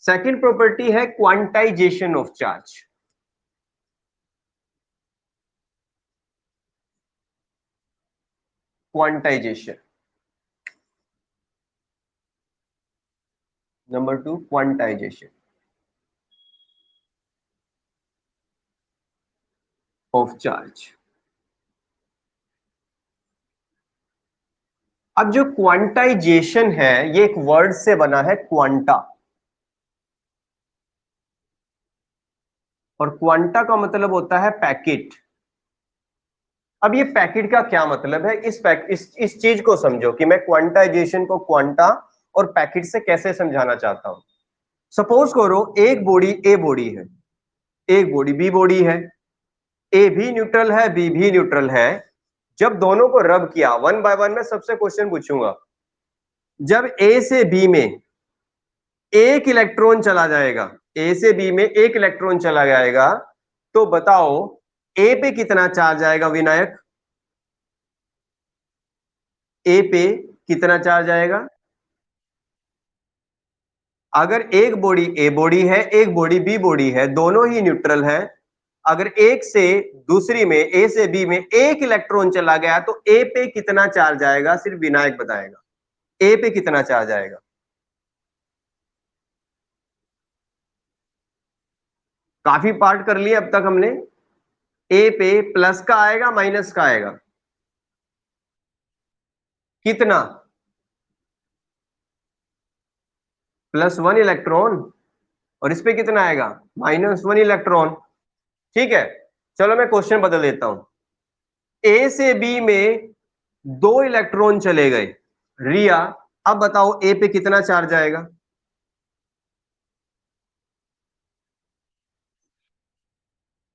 Second property है quantization of charge. Quantization. Number 2 quantization of charge. अब जो quantization है ये एक वर्ड से बना है, क्वांटा, और क्वांटा का मतलब होता है पैकेट। अब ये पैकेट का क्या मतलब है, इस चीज को समझो कि मैं क्वांटाइजेशन को क्वांटा और पैकेट से कैसे समझाना चाहता हूं। सपोज करो एक बॉडी ए बॉडी है, एक बॉडी बी बॉडी है, ए भी न्यूट्रल है बी भी न्यूट्रल है। जब दोनों को रब किया, वन बाय वन में सबसे क्वेश्चन पूछूंगा, जब ए से बी में एक इलेक्ट्रॉन चला जाएगा, ए से बी में एक इलेक्ट्रॉन चला जाएगा, तो बताओ ए पे कितना चार्ज आएगा विनायक? ए पे कितना चार्ज आएगा? अगर एक बॉडी ए बॉडी है, एक बॉडी बी बॉडी है, दोनों ही न्यूट्रल है, अगर एक से दूसरी में, ए से बी में एक इलेक्ट्रॉन चला गया तो ए पे कितना चार्ज आएगा? सिर्फ विनायक बताएगा ए पे कितना चार्ज आएगा। काफी पार्ट कर लिए अब तक हमने। ए पे प्लस का आएगा माइनस का आएगा? कितना? +1 इलेक्ट्रॉन। और इस पे कितना आएगा? -1 इलेक्ट्रॉन। ठीक है, चलो मैं क्वेश्चन बदल देता हूं। ए से बी में 2 इलेक्ट्रॉन चले गए, रिया, अब बताओ ए पे कितना चार्ज आएगा?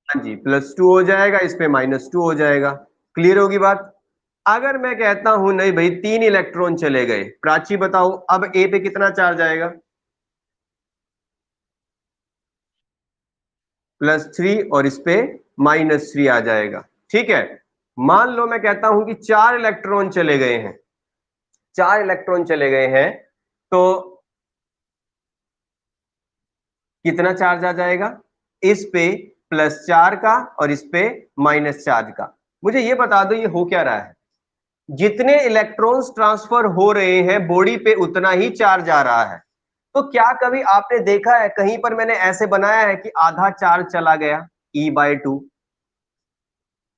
हाँ जी, +2 हो जाएगा, इस पे -2 हो जाएगा। क्लियर होगी बात? अगर मैं कहता हूं नहीं भाई 3 इलेक्ट्रॉन चले गए, प्राची बताओ अब ए पे कितना चार्ज आएगा? +3 और इस पे -3 आ जाएगा। ठीक है, मान लो मैं कहता हूं कि 4 इलेक्ट्रॉन चले गए हैं, 4 इलेक्ट्रॉन चले गए हैं, तो कितना चार्ज आ जाएगा? इस पे +4 का और इस पे -4 का। मुझे ये बता दो ये हो क्या रहा है? जितने इलेक्ट्रॉन्स ट्रांसफर हो रहे हैं बॉडी पे उतना ही चार्ज आ रहा है। तो क्या कभी आपने देखा है कहीं पर मैंने ऐसे बनाया है कि आधा चार्ज चला गया? E/2।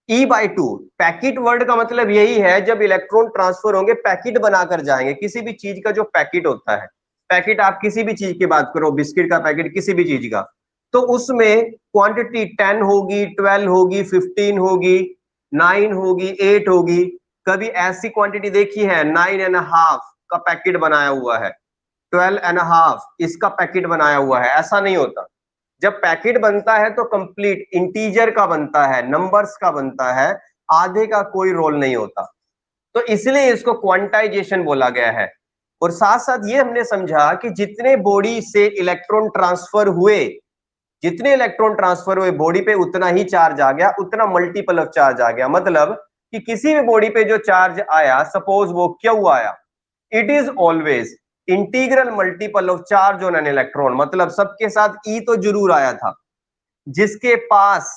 E/2 पैकेट वर्ड का मतलब यही है, जब इलेक्ट्रॉन ट्रांसफर होंगे पैकेट बनाकर जाएंगे। किसी भी चीज का जो पैकेट होता है, पैकेट आप किसी भी चीज की बात करो, बिस्किट का पैकेट, किसी भी चीज का, तो उसमें क्वांटिटी 10 होगी, 12 होगी, 15 होगी, 9 होगी, 8 होगी। कभी ऐसी क्वांटिटी देखी है 9.5 का पैकेट बनाया हुआ है, 12.5 इसका पैकेट बनाया हुआ है? ऐसा नहीं होता। जब पैकेट बनता है तो कंप्लीट इंटीजर का बनता है, नंबर्स का बनता है, आधे का कोई रोल नहीं होता। तो इसलिए इसको क्वांटाइजेशन बोला गया है। और साथ साथ ये हमने समझा कि जितने बॉडी से इलेक्ट्रॉन ट्रांसफर हुए, जितने इलेक्ट्रॉन ट्रांसफर हुए बॉडी पे उतना ही चार्ज आ गया, उतना मल्टीपल ऑफ चार्ज आ गया। मतलब कि किसी भी बॉडी पे जो चार्ज आया, सपोज वो क्यू आया, it is always integral multiple of charge on an electron. मतलब सबके साथ ई तो जरूर आया था, जिसके पास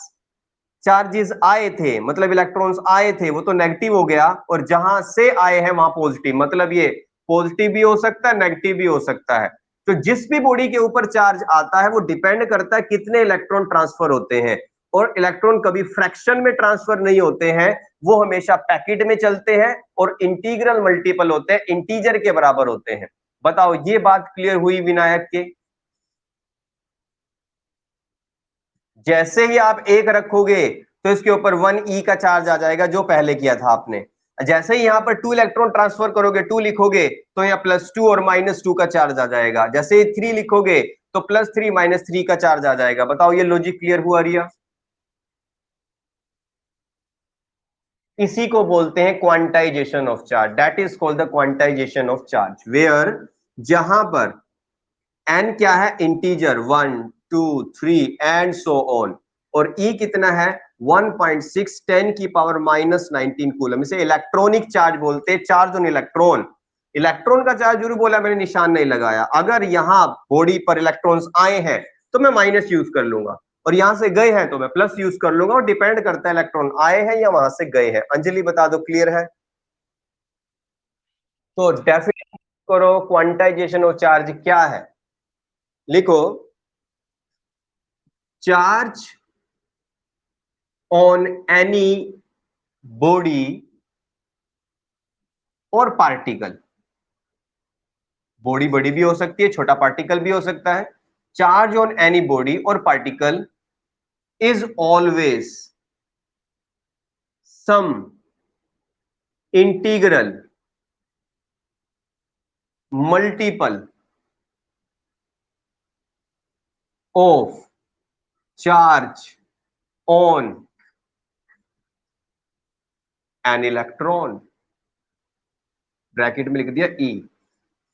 चार्जेस आए थे, मतलब इलेक्ट्रॉन्स आए थे, वो तो नेगेटिव हो गया, और जहां से आए हैं वहां पॉजिटिव। मतलब ये पॉजिटिव भी हो सकता है, नेगेटिव भी हो सकता है। तो जिस भी बॉडी के ऊपर चार्ज आता है वो डिपेंड करता है कितने इलेक्ट्रॉन ट्रांसफर होते हैं। और इलेक्ट्रॉन कभी फ्रैक्शन में ट्रांसफर नहीं होते हैं, वो हमेशा पैकेट में चलते हैं, और इंटीग्रल मल्टीपल होते हैं, इंटीजर के बराबर होते हैं। बताओ ये बात क्लियर हुई विनायक के? जैसे ही आप एक रखोगे तो इसके ऊपर 1e का चार्ज आ जाएगा, जो पहले किया था आपने। जैसे ही यहां पर 2 इलेक्ट्रॉन ट्रांसफर करोगे, 2 लिखोगे तो यहाँ +2 और -2 का चार्ज आ जाएगा। जैसे ही 3 लिखोगे तो +3 -3 का चार्ज आ जाएगा। बताओ ये लॉजिक क्लियर हुआ रिया? इसी को बोलते हैं quantisation of charge. That is called the quantisation of charge, where जहां पर n क्या है? इंटीजर, 1 2 3 एंड सो ऑन, और E कितना है? 1.6 10 की पावर -19 कूलम। इसे इलेक्ट्रॉनिक चार्ज बोलते हैं, चार्ज ऑन इलेक्ट्रॉन। इलेक्ट्रॉन का चार्ज जरूर बोला, मैंने निशान नहीं लगाया। अगर यहां बॉडी पर इलेक्ट्रॉन्स आए हैं तो मैं माइनस यूज कर लूंगा, और यहां से गए हैं तो मैं प्लस यूज कर लूंगा, और डिपेंड करता है इलेक्ट्रॉन आए हैं या वहां से गए हैं। अंजलि बता दो, क्लियर है? तो डेफिनेशन करो, क्वांटाइजेशन ऑफ चार्ज क्या है? लिखो, चार्ज ऑन एनी बॉडी और पार्टिकल, बॉडी बड़ी भी हो सकती है, छोटा पार्टिकल भी हो सकता है। चार्ज ऑन एनी बॉडी और particle is always some integral multiple of charge on an electron, bracket में लिख दिया e,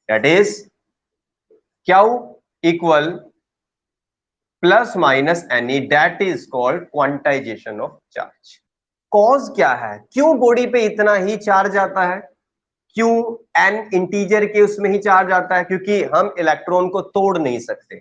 that is q equal plus minus n e, that is called quantisation of charge. Cause क्या है, क्यों body पे इतना ही charge आता है, क्यों एन इंटीजर के उसमें ही चार्ज आता है? क्योंकि हम इलेक्ट्रॉन को तोड़ नहीं सकते,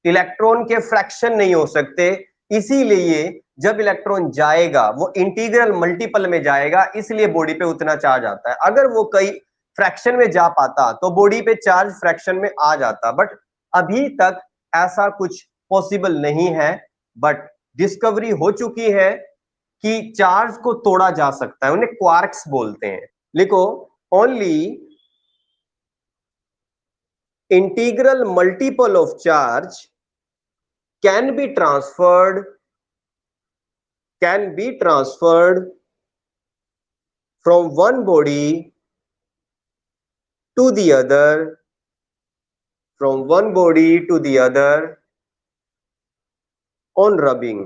इलेक्ट्रॉन के फ्रैक्शन नहीं हो सकते, इसीलिए जब इलेक्ट्रॉन जाएगा वो इंटीग्रल मल्टीपल में जाएगा, इसलिए बॉडी पे उतना चार्ज आता है। अगर वो कई फ्रैक्शन में जा पाता तो बॉडी पे चार्ज फ्रैक्शन में आ जाता, बट अभी तक ऐसा कुछ पॉसिबल नहीं है। बट डिस्कवरी हो चुकी है कि चार्ज को तोड़ा जा सकता है, उन्हें क्वार्क्स बोलते हैं। लिखो, only integral multiple of charge can be transferred from one body to the other, on rubbing।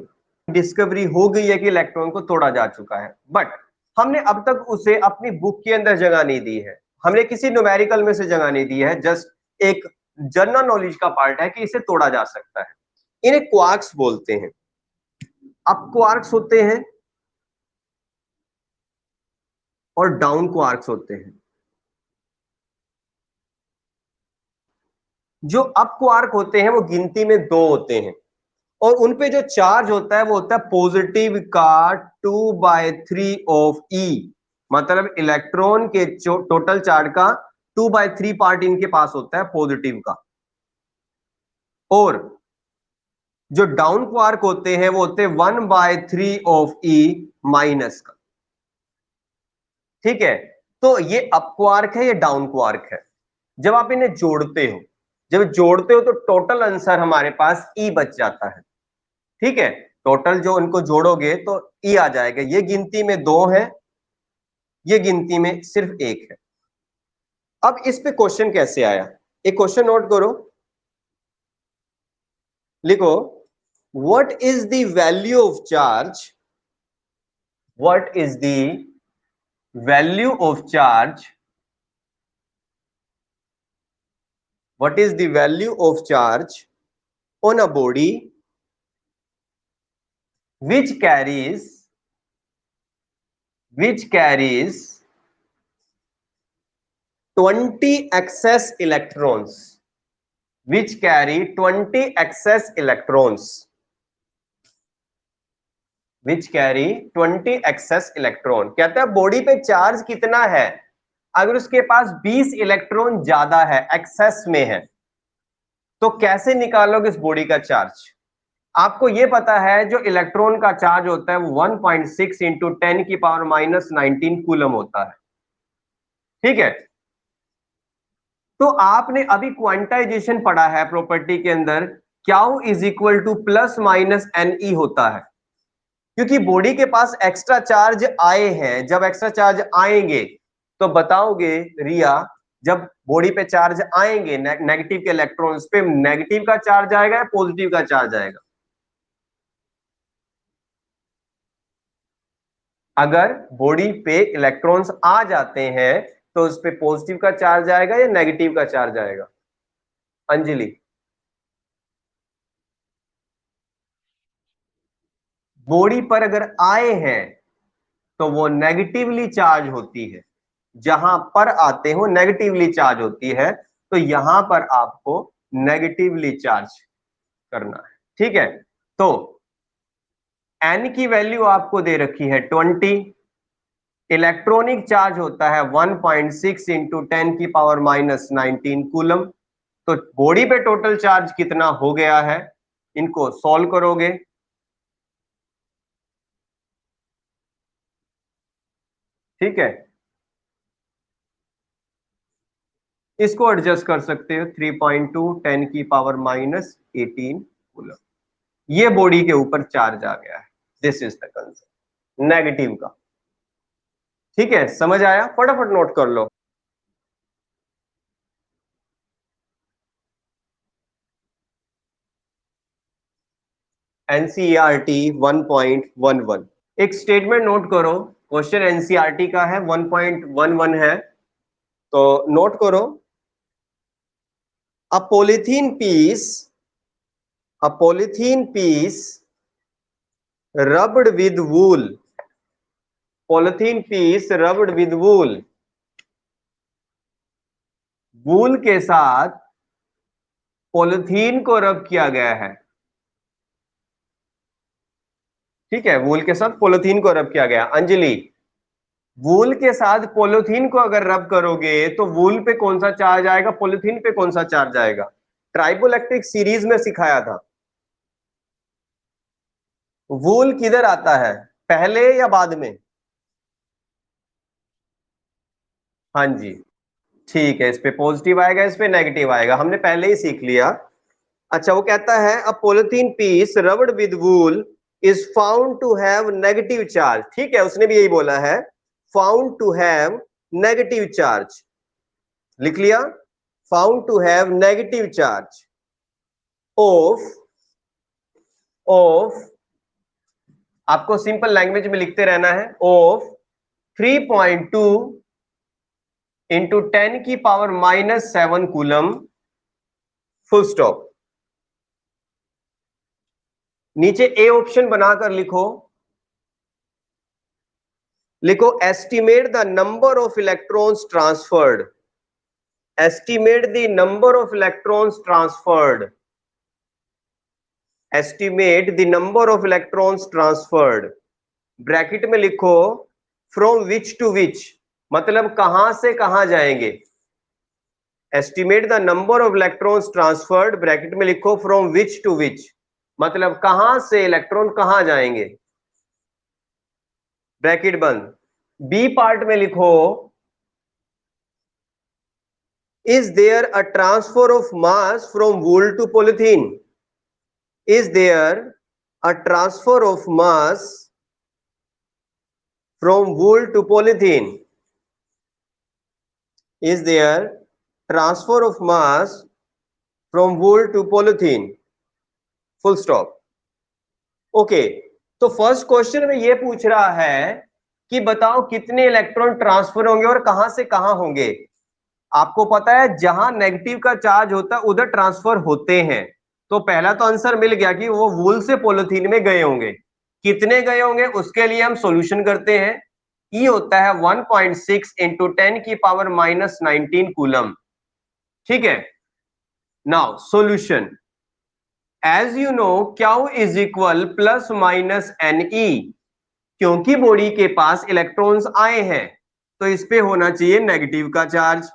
Discovery हो गई है कि इलेक्ट्रॉन को तोड़ा जा चुका है, बट हमने अब तक उसे अपनी बुक के अंदर जगह नहीं दी है, हमने किसी न्यूमेरिकल में से जगह नहीं दी है, जस्ट एक जनरल नॉलेज का पार्ट है कि इसे तोड़ा जा सकता है। इन्हें क्वार्क्स बोलते हैं। अब क्वार्क्स होते हैं और डाउन क्वार्क्स होते हैं। जो अप क्वार्क होते हैं वो गिनती में 2 होते हैं, और उनपे जो चार्ज होता है वो होता है पॉजिटिव का 2/3 ऑफ ई, मतलब इलेक्ट्रॉन के टोटल चार्ज का 2/3 पार्ट इनके पास होता है पॉजिटिव का, और जो डाउन क्वार्क होते हैं वो होते हैं 1/3 ऑफ ई माइनस का। ठीक है, तो ये अप क्वार्क है, ये डाउन क्वार्क है। जब आप इन्हें जोड़ते हो, तो टोटल आंसर हमारे पास ई बच जाता है। ठीक है, टोटल जो उनको जोड़ोगे तो ई आ जाएगा। ये गिनती में 2 है, ये गिनती में सिर्फ 1 है। अब इस पे क्वेश्चन कैसे आया, एक क्वेश्चन नोट करो, लिखो, what is the value of charge, what is the value of charge, what is the value of charge on a body which carries 20 excess electrons, which carry 20 excess electrons, which carry 20 excess electron। कहता है body पे charge कितना है, अगर उसके पास 20 electron ज्यादा है, access में है, तो कैसे निकालोगे इस बॉडी का चार्ज? आपको यह पता है जो इलेक्ट्रॉन का चार्ज होता है वो 1.6 इंटू 10⁻⁻19 कूलम होता है। ठीक है, तो आपने अभी क्वांटाइजेशन पढ़ा है प्रॉपर्टी के अंदर, Q is equal to plus minus N E होता है, क्योंकि बॉडी के पास एक्स्ट्रा चार्ज आए हैं। जब एक्स्ट्रा चार्ज आएंगे तो बताओगे रिया, जब बॉडी पे चार्ज आएंगे नेगेटिव के इलेक्ट्रॉन्स पे, नेगेटिव का चार्ज आएगा या पॉजिटिव का चार्ज आएगा? अगर बॉडी पे इलेक्ट्रॉन्स आ जाते हैं तो उस पे पॉजिटिव का चार्ज आएगा या नेगेटिव का चार्ज आएगा? अंजलि, बॉडी पर अगर आए हैं तो वो नेगेटिवली चार्ज होती है, जहां पर आते हो नेगेटिवली चार्ज होती है, तो यहां पर आपको नेगेटिवली चार्ज करना है। ठीक है, तो n की वैल्यू आपको दे रखी है 20, इलेक्ट्रॉनिक चार्ज होता है 1.6 इंटू 10⁻⁻19 कूलम। तो बॉडी पे टोटल चार्ज कितना हो गया है, इनको सॉल्व करोगे। ठीक है, इसको एडजस्ट कर सकते हो, 3.2 10⁻⁻18 कूलम। ये बॉडी के ऊपर चार्ज आ गया है। This is the concept negative का। ठीक है, समझ आया? फटाफट नोट कर लो। एनसीईआरटी 1.11, एक स्टेटमेंट नोट करो। क्वेश्चन एनसीईआरटी का है, 1.11 है, तो नोट करो। A polythene piece, a polythene piece rubbed with wool, polythene piece rubbed with wool, wool के साथ पॉलीथीन को रब किया गया है। ठीक है, वूल के साथ पॉलीथीन को रब किया गया। अंजलि, वूल के साथ पॉलीथीन को अगर रब करोगे तो वूल पे कौन सा चार्ज आएगा, पॉलीथीन पे कौन सा चार्ज आएगा? ट्राइबोइलेक्ट्रिक सीरीज में सिखाया था। वूल किधर आता है, पहले या बाद में? हाँ जी, ठीक है, इस पे पॉजिटिव आएगा, इस पे नेगेटिव आएगा, हमने पहले ही सीख लिया। अच्छा, वो कहता है a polythene piece rubbed with wool is found to have negative charge. ठीक है, उसने भी यही बोला है, found to have negative charge. लिख लिया, found to have negative charge of, of, आपको सिंपल लैंग्वेज में लिखते रहना है, of 3.2 into 10⁻⁻7 coulomb, full stop. नीचे ए ऑप्शन बनाकर लिखो, लिखो estimate the number of electrons transferred, estimate the number of electrons transferred, estimate the number of electrons transferred. Bracket में लिखो फ्रॉम विच टू विच, मतलब कहां से कहां जाएंगे। Estimate the number of electrons transferred, bracket में लिखो फ्रॉम विच टू विच, मतलब कहां से इलेक्ट्रॉन कहां जाएंगे, ब्रैकेट बंद। बी पार्ट में लिखो is there a transfer of mass from wool to polythene, is there a transfer of mass from wool to polythene, is there transfer of mass from wool to polythene, full stop. Okay, तो first question में ये पूछ रहा है कि बताओ कितने electron transfer होंगे और कहां से कहां होंगे। आपको पता है जहां नेगेटिव का चार्ज होता है उधर ट्रांसफर होते हैं, तो पहला तो आंसर मिल गया कि वो वूल से पॉलिथीन में गए होंगे। कितने गए होंगे उसके लिए हम सॉल्यूशन करते हैं। ई होता है 1.6 इंटू 10⁻⁻19 कूलम। ठीक है, now solution, as you know Q is equal plus minus N E, क्योंकि बॉडी के पास इलेक्ट्रॉन्स आए हैं तो इस पे होना चाहिए नेगेटिव का चार्ज,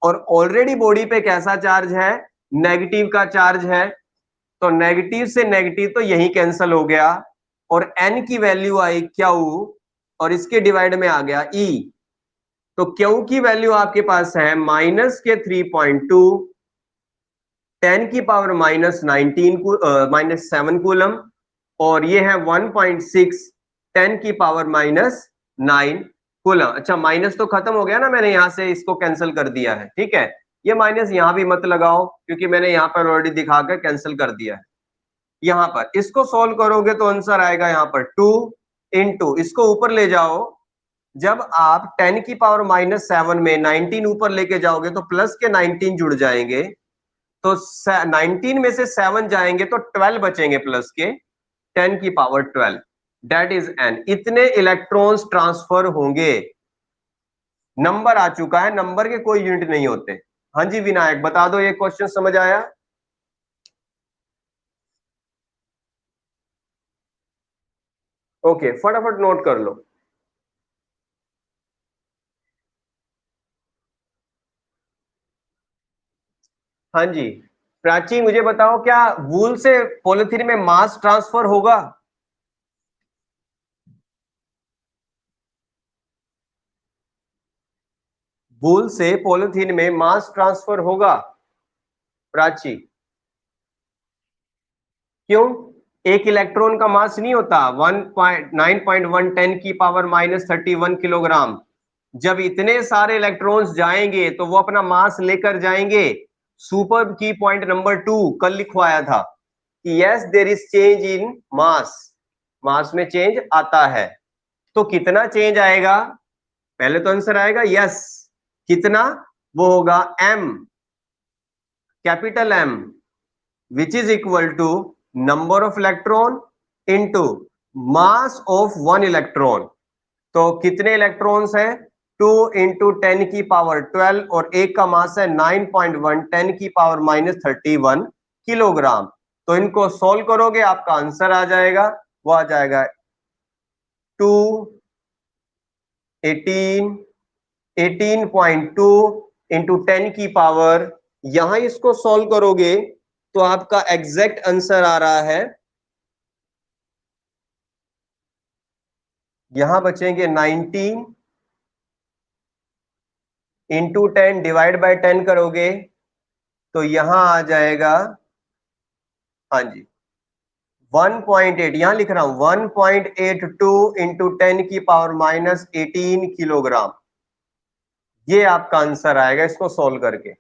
और ऑलरेडी बॉडी पे कैसा चार्ज है, नेगेटिव का चार्ज है, तो नेगेटिव से नेगेटिव तो यही कैंसिल हो गया, और n की वैल्यू आई क्यू और इसके डिवाइड में आ गया e, तो क्यू की वैल्यू आपके पास है माइनस के 3.2 10⁻⁻19 कूलम, और ये है 1.6 10⁻⁹ कूलम। अच्छा, माइनस तो खत्म हो गया ना, मैंने यहां से इसको कैंसिल कर दिया है। ठीक है, ये माइनस यहां भी मत लगाओ क्योंकि मैंने यहां पर ऑलरेडी दिखाकर कैंसिल कर दिया है। यहां पर इसको सॉल्व करोगे तो आंसर आएगा यहां पर 2 इंटू, इसको ऊपर ले जाओ, जब आप 10⁻⁻7 में 19 ऊपर लेके जाओगे तो प्लस के 19 जुड़ जाएंगे, तो 19 में से 7 जाएंगे तो 12 बचेंगे प्लस के, 10⁻12, दैट इज n। इतने इलेक्ट्रॉन्स ट्रांसफर होंगे, नंबर आ चुका है, नंबर के कोई यूनिट नहीं होते। हाँ जी विनायक बता दो, ये क्वेश्चन समझ आया? ओके फटाफट नोट कर लो। हाँ जी प्राची मुझे बताओ, क्या वूल से पॉलिथीन में मास ट्रांसफर होगा? वूल से पॉलिथीन में मास ट्रांसफर होगा प्राची? क्यों? एक इलेक्ट्रॉन का मास नहीं होता 1.9.110 की पावर -31 किलोग्राम। जब इतने सारे इलेक्ट्रॉन्स जाएंगे तो वो अपना मास लेकर जाएंगे। सुपर की पॉइंट नंबर 2 कल लिखवाया था कि yes there is change in mass, mass में चेंज आता है। तो कितना चेंज आएगा? पहले तो आंसर आएगा यस, कितना? वो होगा m, capital M, which is equal to number of electron into mass of one electron। तो कितने इलेक्ट्रॉन्स हैं? 2 इंटू 10 की पावर 12 और एक का मास है 9.1 10 की पावर -31 किलोग्राम। तो इनको सोल्व करोगे आपका आंसर आ जाएगा, वो आ जाएगा 2 18.2 इंटू 10 की पावर, यहां इसको सोल्व करोगे तो आपका एग्जैक्ट आंसर आ रहा है, यहां बचेंगे 19 इंटू 10 डिवाइड बाय 10 करोगे तो यहां आ जाएगा, हाँ जी 1.8, यहां लिख रहा हूं 1.82 इंटू 10 की पावर -18 किलोग्राम। ये आपका आंसर आएगा इसको सोल्व करके।